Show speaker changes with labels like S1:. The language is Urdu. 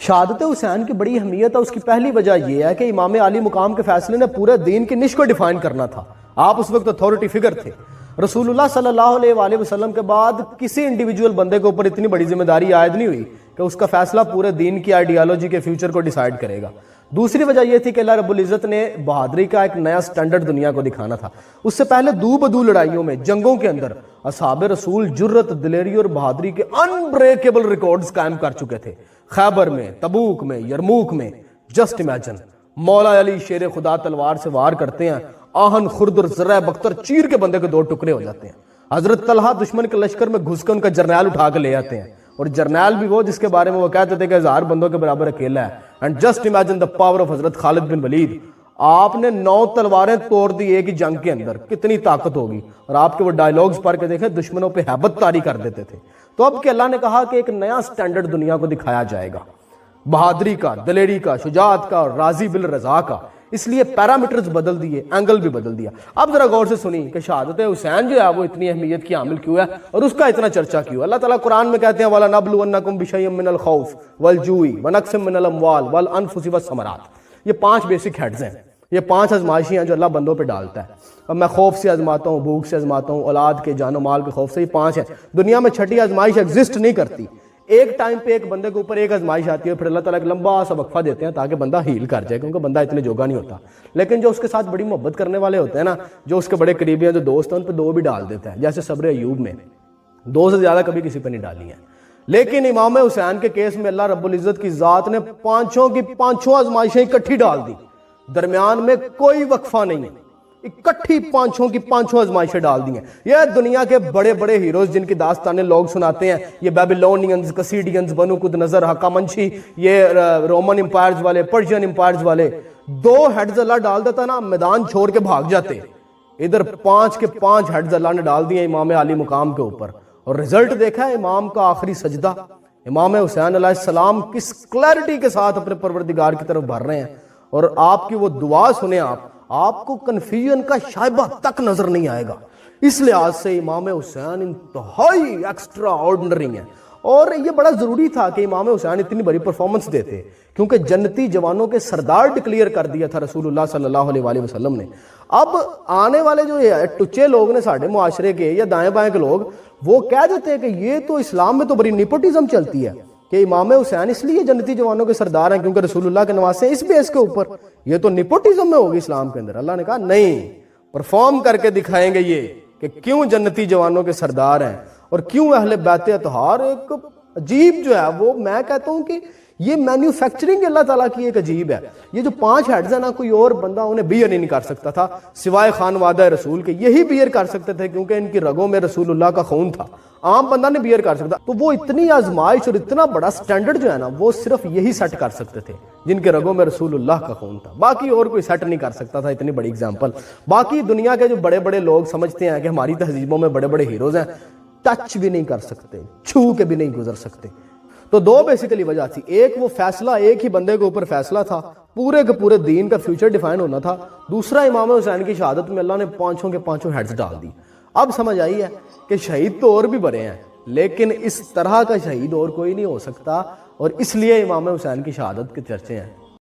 S1: شہادت حسین کی بڑی اہمیت ہے، اس کی پہلی وجہ یہ ہے کہ امام علی مقام کے فیصلے نے پورے دین کی نش کو ڈیفائن کرنا تھا۔ آپ اس وقت اتھارٹی فگر تھے۔ رسول اللہ صلی اللہ علیہ وآلہ وسلم کے بعد کسی انڈیویجول بندے کے اوپر اتنی بڑی ذمہ داری عائد نہیں ہوئی کہ اس کا فیصلہ پورے دین کی آئیڈیالوجی کے فیوچر کو ڈیسائیڈ کرے گا۔ دوسری وجہ یہ تھی کہ اللہ رب العزت نے بہادری کا ایک نیا سٹینڈرڈ دنیا کو دکھانا تھا۔ اس سے پہلے دو بدو لڑائیوں میں، جنگوں کے اندر اصحاب رسول جرت، دلیری اور بہادری کے انبریکیبل ریکارڈز قائم کر چکے تھے۔ خیبر میں، تبوک میں، یرموک میں، جسٹ امیجن، مولا علی شیر خدا تلوار سے وار کرتے ہیں، آہن خرد اور ذرہ بختر چیر کے بندے کے دو ٹکڑے ہو جاتے ہیں۔ حضرت طلحہ دشمن کے لشکر میں گھس کے ان کا جرنیل اٹھا کے لے آتے ہیں، اور جرنیل بھی وہ جس کے بارے میں وہ کہتے تھے کہ 1000 بندوں کے برابر اکیلا ہے۔ And just imagine the power of حضرت خالد بن ولید، آپ نے 9 تلواریں توڑ دی ایک ہی جنگ کے اندر، کتنی طاقت ہوگی۔ اور آپ کے وہ ڈائیلاگز پڑھ کے دیکھیں، دشمنوں پہ ہیبت طاری کر دیتے تھے۔ تو اب کہ اللہ نے کہا کہ ایک نیا سٹینڈرڈ دنیا کو دکھایا جائے گا، بہادری کا، دلیری کا، شجاعت کا اور راضی بالرضا کا، اس لیے پیرامیٹرز بدل دیے، اینگل بھی بدل دیا۔ اب ذرا غور سے سنیں کہ شہادت حسین جو ہے وہ اتنی اہمیت کی حامل کیوں ہے اور اس کا اتنا چرچا کیوں۔ اللہ تعالیٰ قرآن میں کہتے ہیں وَلَنَبْلُوَنَّكُمْ بِشَيْءٍ مِّنَ الْخَوْفِ وَالْجُوعِ وَنَقْصٍ مِّنَ الْأَمْوَالِ وَالْأَنفُسِ وَالثَّمَرَاتِ۔ یہ 5 بیسک ہیڈز ہیں، یہ 5 آزمائشیں ہیں جو اللہ بندوں پہ ڈالتا ہے۔ اب میں خوف سے آزماتا ہوں، بھوک سے آزماتا ہوں، اولاد کے، جان و مال کے خوف سے، یہ 5 ہیں۔ دنیا میں 6ٹھی آزمائش ایگزسٹ نہیں کرتی۔ ایک ٹائم پہ ایک بندے کے اوپر ایک آزمائش آتی ہے، پھر اللہ تعالیٰ ایک لمبا سا وقفہ دیتے ہیں تاکہ بندہ ہیل کر جائے، کیونکہ بندہ اتنے جوگا نہیں ہوتا۔ لیکن جو اس کے ساتھ بڑی محبت کرنے والے ہوتے ہیں نا، جو اس کے بڑے قریبی ہیں، جو دوست ہیں، ان پہ 2 بھی ڈال دیتا ہے، جیسے صبر ایوب میں 2 سے زیادہ کبھی کسی پہ نہیں ڈالی ہیں۔ لیکن امام حسین کے کیس میں اللہ رب العزت کی ذات نے 5 کی 5 آزمائشیں اکٹھی ڈال دی، درمیان میں کوئی وقفہ نہیں ہے، اکٹھی 5 کی 5 آزمائشیں ڈال دی ہیں۔ یہ دنیا کے بڑے بڑے ہیروز جن کی داستانیں لوگ سناتے ہیں، یہ بیبیلونینز، کسیڈینز، بنو قد نظر، ہخامنشی، یہ رومن امپائرز والے، پرشین امپائرز والے، 2 ہیڈز اللہ ڈال دیتا نا، میدان چھوڑ کے بھاگ جاتے۔ ادھر 5 کے 5 ہیڈز اللہ نے ڈال دیے امام علی مقام کے اوپر، اور رزلٹ دیکھا ہے امام کا آخری سجدہ۔ امام حسین علیہ السلام کس کلیئرٹی کے ساتھ اپنے پروردگار کی طرف بڑھ رہے ہیں، اور آپ کی وہ دعا سنیں، آپ کو کنفیوژن کا شائبہ تک نظر نہیں آئے گا۔ اس لحاظ سے امام حسین انتہائی ایکسٹرا آرڈنری ہیں، اور یہ بڑا ضروری تھا کہ امام حسین اتنی بڑی پرفارمنس دیتے، کیونکہ جنتی جوانوں کے سردار ڈکلیئر کر دیا تھا رسول اللہ صلی اللہ علیہ وآلہ وسلم نے۔ اب آنے والے جو ٹچے لوگ نے ساڑھے معاشرے کے یا دائیں بائیں کے لوگ، وہ کہہ دیتے ہیں کہ یہ تو اسلام میں تو بڑی نیپوٹزم چلتی ہے کہ امام حسین اس لیے جنتی جوانوں کے سردار ہیں کیونکہ رسول اللہ کے نواسے ہیں، اس بیس کے اوپر یہ تو نیپوٹزم میں ہوگی اسلام کے اندر۔ اللہ نے کہا نہیں، پرفارم کر کے دکھائیں گے یہ کہ کیوں جنتی جوانوں کے سردار ہیں، اور کیوں اہل بیت اطہار ایک عجیب جو ہے، وہ میں کہتا ہوں کہ یہ مینوفیکچرنگ اللہ تعالیٰ کی ایک عجیب ہے۔ یہ جو 5 ہیڈز ہیں نا، کوئی اور بندہ انہیں بیئر نہیں کر سکتا تھا سوائے خانوادہ رسول کے، یہی بیئر کر سکتے تھے کیونکہ ان کی رگوں میں رسول اللہ کا خون تھا، عام بندہ نہیں بیئر کر سکتا۔ تو وہ اتنی آزمائش اور اتنا بڑا سٹینڈرڈ جو ہے نا، وہ صرف یہی سیٹ کر سکتے تھے جن کے رگوں میں رسول اللہ کا خون تھا، باقی اور کوئی سیٹ نہیں کر سکتا تھا اتنی بڑی اگزامپل۔ باقی دنیا کے جو بڑے بڑے لوگ سمجھتے ہیں کہ ہماری تہذیبوں میں بڑے بڑے ہیروز ہیں، ٹچ بھی نہیں کر سکتے، چھو کے بھی نہیں گزر سکتے۔ تو 2 بیسیکلی وجہ تھی، ایک وہ فیصلہ ایک ہی بندے کے اوپر فیصلہ تھا، پورے کے پورے دین کا فیوچر ڈیفائن ہونا تھا۔ دوسرا امام حسین کی شہادت میں اللہ نے 5 کے 5 ہیڈز ڈال دی۔ اب سمجھ آئی ہے کہ شہید تو اور بھی بڑے ہیں، لیکن اس طرح کا شہید اور کوئی نہیں ہو سکتا، اور اس لیے امام حسین کی شہادت کے چرچے ہیں۔